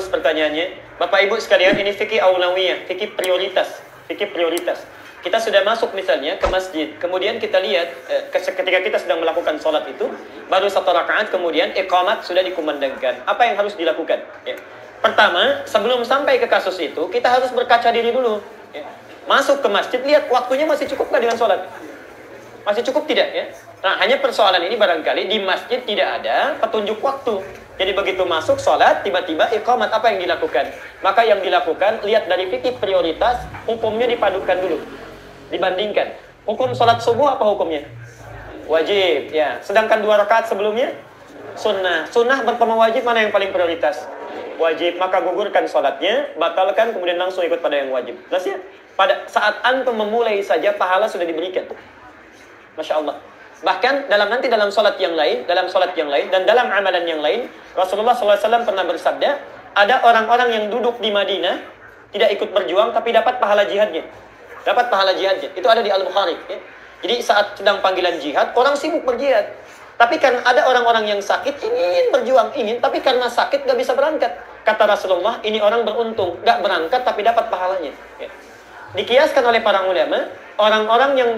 bagus pertanyaannya. Bapak Ibu sekalian, ini fikih aulawiyah, fikih prioritas, fikih prioritas. Kita sudah masuk misalnya ke masjid, kemudian kita lihat ketika kita sedang melakukan sholat itu, baru 1 rakaat, kemudian iqamat sudah dikumandangkan. Apa yang harus dilakukan? Ya. Pertama, sebelum sampai ke kasus itu, kita harus berkaca diri dulu. Ya. Masuk ke masjid, lihat waktunya masih cukup nggak dengan sholat? Masih cukup tidak? Ya? Nah, hanya persoalan ini barangkali di masjid tidak ada petunjuk waktu. Jadi begitu masuk sholat, tiba-tiba iqamat, apa yang dilakukan? Maka yang dilakukan, lihat dari fikih prioritas, hukumnya dipadukan dulu. Dibandingkan. Hukum sholat subuh apa hukumnya? Wajib. Ya. Sedangkan 2 rakaat sebelumnya? Sunnah. Sunnah bertemu wajib, mana yang paling prioritas? Wajib. Maka gugurkan sholatnya, batalkan, kemudian langsung ikut pada yang wajib. Jelas ya? Pada saat antum memulai saja, pahala sudah diberikan. Masya Allah. Bahkan dalam sholat yang lain, dan dalam amalan yang lain, Rasulullah SAW pernah bersabda, ada orang-orang yang duduk di Madinah, tidak ikut berjuang, tapi dapat pahala jihadnya. Dapat pahala jihadnya. Itu ada di Al-Bukhari. Ya. Jadi saat sedang panggilan jihad, orang sibuk berjihad. Tapi karena ada orang-orang yang sakit, ingin berjuang, tapi karena sakit gak bisa berangkat. Kata Rasulullah, ini orang beruntung, gak berangkat tapi dapat pahalanya. Ya. Dikiaskan oleh para ulama, orang-orang yang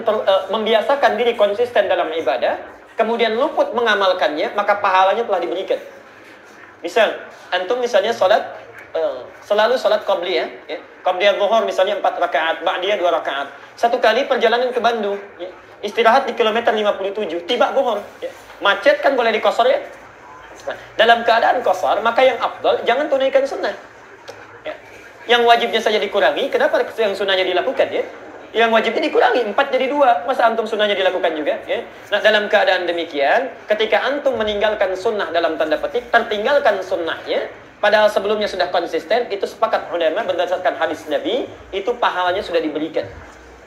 membiasakan diri konsisten dalam ibadah, kemudian luput mengamalkannya, maka pahalanya telah diberikan. Misal, antum misalnya selalu sholat qabliyah, ya. Qabliyah zuhur misalnya 4 rakaat, ba'diyah 2 rakaat. Satu kali perjalanan ke Bandung, ya. Istirahat di kilometer 57, tiba zuhur, ya. Macet kan boleh dikosor ya. Nah, dalam keadaan kosor, maka yang afdal jangan tunaikan sunnah. Ya. Yang wajibnya saja dikurangi, kenapa yang sunnahnya dilakukan ya? Yang wajibnya dikurangi, 4 jadi 2. Masa antum sunnahnya dilakukan juga? Ya? Nah, dalam keadaan demikian, ketika antum meninggalkan sunnah dalam tanda petik, tertinggalkan sunnahnya, padahal sebelumnya sudah konsisten, itu sepakat ulama berdasarkan hadis Nabi, itu pahalanya sudah diberikan.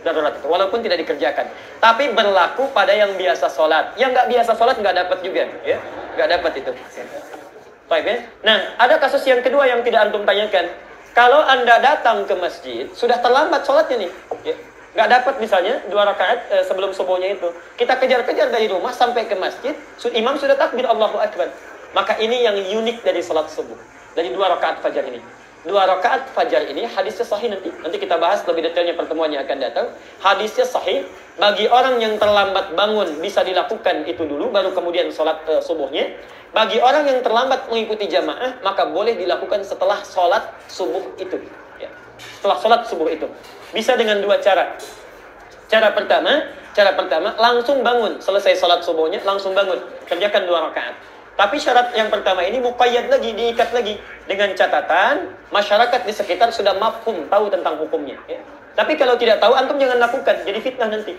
Darurat itu, walaupun tidak dikerjakan. Tapi berlaku pada yang biasa sholat. Yang nggak biasa sholat nggak dapat juga. Ya? Nggak dapat itu. Baik, ya? Nah, ada kasus yang kedua yang tidak antum tanyakan. Kalau anda datang ke masjid, sudah terlambat sholatnya nih. Ya? Nggak dapat misalnya 2 rakaat sebelum subuhnya itu. Kita kejar-kejar dari rumah sampai ke masjid, imam sudah takbir Allahu Akbar. Maka ini yang unik dari sholat subuh. Dari 2 rakaat fajar ini. 2 rakaat fajar ini hadisnya sahih nanti. Nanti kita bahas lebih detailnya pertemuan yang akan datang. Hadisnya sahih. Bagi orang yang terlambat bangun bisa dilakukan itu dulu, baru kemudian sholat subuhnya. Bagi orang yang terlambat mengikuti jamaah, maka boleh dilakukan setelah sholat subuh itu. Ya. Setelah sholat subuh itu. Bisa dengan 2 cara. Cara pertama, langsung bangun. Selesai sholat subuhnya, langsung bangun. Kerjakan 2 rakaat. Tapi syarat yang pertama ini muqayyad lagi, diikat lagi. Dengan catatan, masyarakat di sekitar sudah mafhum, tahu tentang hukumnya. Ya. Tapi kalau tidak tahu, antum jangan lakukan. Jadi fitnah nanti.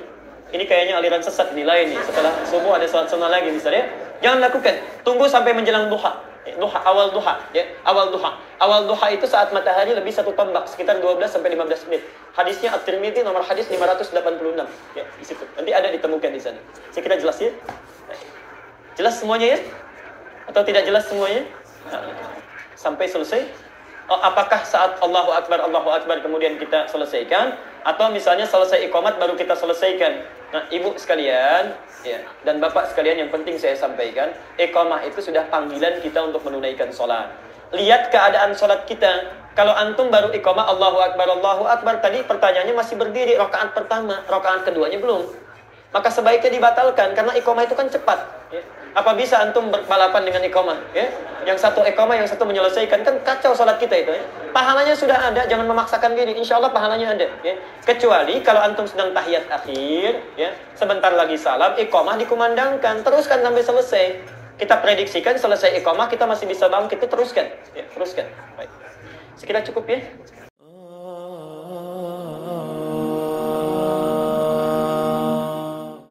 Ini kayaknya aliran sesat nih lain nih. Setelah subuh ada sholat sunnah lagi misalnya. Jangan lakukan. Tunggu sampai menjelang duha. Awal duha. Ya. Awal duha itu saat matahari lebih 1 tombak. Sekitar 12-15 menit. Hadisnya At-Tirmidzi nomor hadis 586. Ya, di situ. Nanti ada ditemukan di sana. Saya kira jelas ya? Jelas semuanya ya? Atau tidak jelas semuanya? Sampai selesai? Oh, apakah saat Allahu Akbar kemudian kita selesaikan? Atau misalnya selesai iqamat baru kita selesaikan? Nah, ibu sekalian ya, dan bapak sekalian, yang penting saya sampaikan, iqamah itu sudah panggilan kita untuk menunaikan sholat. Lihat keadaan sholat kita. Kalau antum baru iqamah Allahu Akbar, tadi pertanyaannya masih berdiri, rakaat pertama, rakaat keduanya belum. Maka sebaiknya dibatalkan, karena iqamah itu kan cepat. Ya. Apa bisa antum berbalapan dengan iqamah? Ya? Yang satu iqamah, yang satu menyelesaikan, kan kacau sholat kita itu. Ya? Pahalanya sudah ada, jangan memaksakan diri. Insya Allah pahalanya ada. Ya? Kecuali kalau antum sedang tahiyat akhir, ya? Sebentar lagi salam, iqamah dikumandangkan, teruskan sampai selesai. Kita prediksikan selesai iqamah, kita masih bisa bangkit, teruskan. Ya? Teruskan. Baik. Sekira cukup ya.